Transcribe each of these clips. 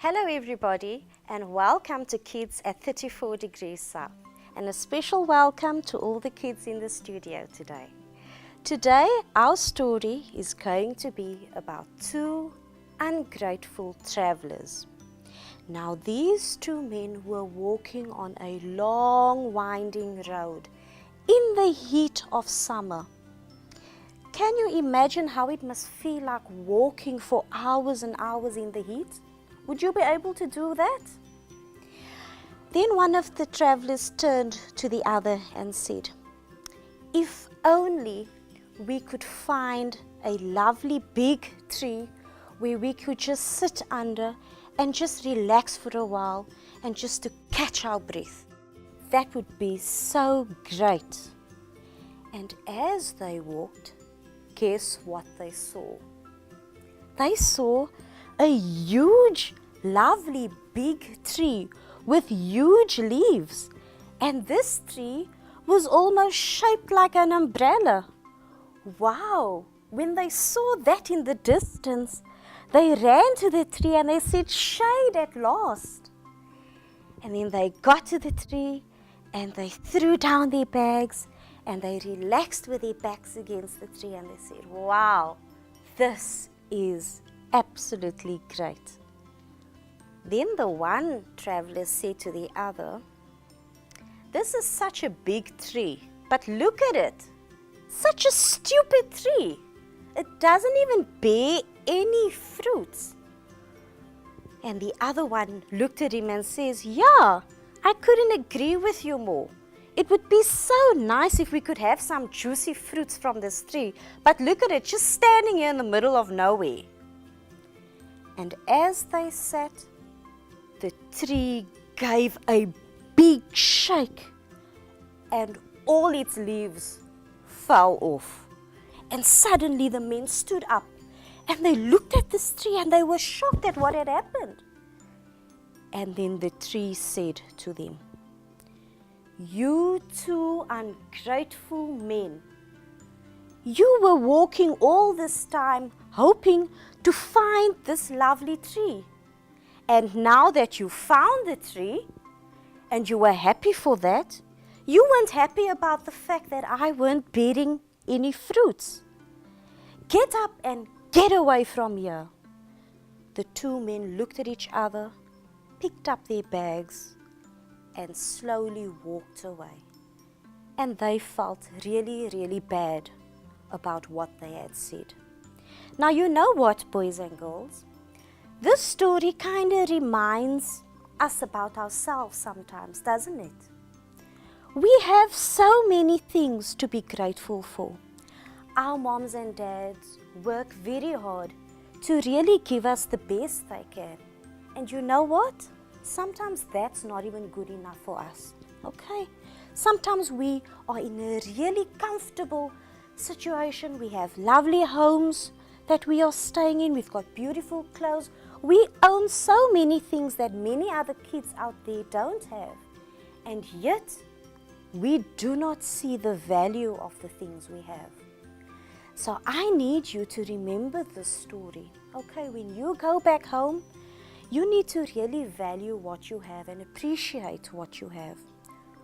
Hello everybody and welcome to Kids at 34 Degrees South, and a special welcome to all the kids in the studio today. Today our story is going to be about two ungrateful travelers. Now these two men were walking on a long winding road in the heat of summer. Can you imagine how it must feel like walking for hours and hours in the heat? Would you be able to do that? Then one of the travelers turned to the other and said, "If only we could find a lovely big tree where we could just sit under and just relax for a while and just to catch our breath. That would be so great." And as they walked, guess what they saw? They saw a huge, lovely big tree with huge leaves. And this tree was almost shaped like an umbrella. Wow! When they saw that in the distance, they ran to the tree and they said, "Shade at last." And then they got to the tree and they threw down their bags and they relaxed with their backs against the tree and they said, "Wow, this is absolutely great." Then the one traveler said to the other, "This is such a big tree, but look at it. Such a stupid tree. It doesn't even bear any fruits." And the other one looked at him and says, "Yeah, I couldn't agree with you more. It would be so nice if we could have some juicy fruits from this tree, but look at it, just standing here in the middle of nowhere." And as they sat, the tree gave a big shake and all its leaves fell off. And suddenly the men stood up and they looked at this tree and they were shocked at what had happened. And then the tree said to them, "You two ungrateful men, you were walking all this time hoping to find this lovely tree. And now that you found the tree and you were happy for that, you weren't happy about the fact that I weren't bearing any fruits. Get up and get away from here." The two men looked at each other, picked up their bags, and slowly walked away. And they felt really, really bad about what they had said. Now you know what, boys and girls? This story kind of reminds us about ourselves sometimes, doesn't it? We have so many things to be grateful for. Our moms and dads work very hard to really give us the best they can. And you know what? Sometimes that's not even good enough for us, okay? Sometimes we are in a really comfortable situation. We have lovely homes that we are staying in. We've got beautiful clothes. We own so many things that many other kids out there don't have. And yet, we do not see the value of the things we have. So I need you to remember this story. Okay, when you go back home, you need to really value what you have and appreciate what you have.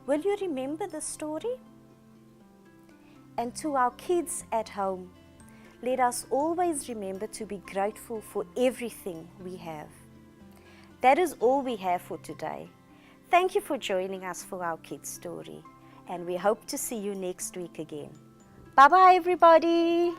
Will you remember the story? And to our kids at home, let us always remember to be grateful for everything we have. That is all we have for today. Thank you for joining us for our kids' story, and we hope to see you next week again. Bye-bye, everybody.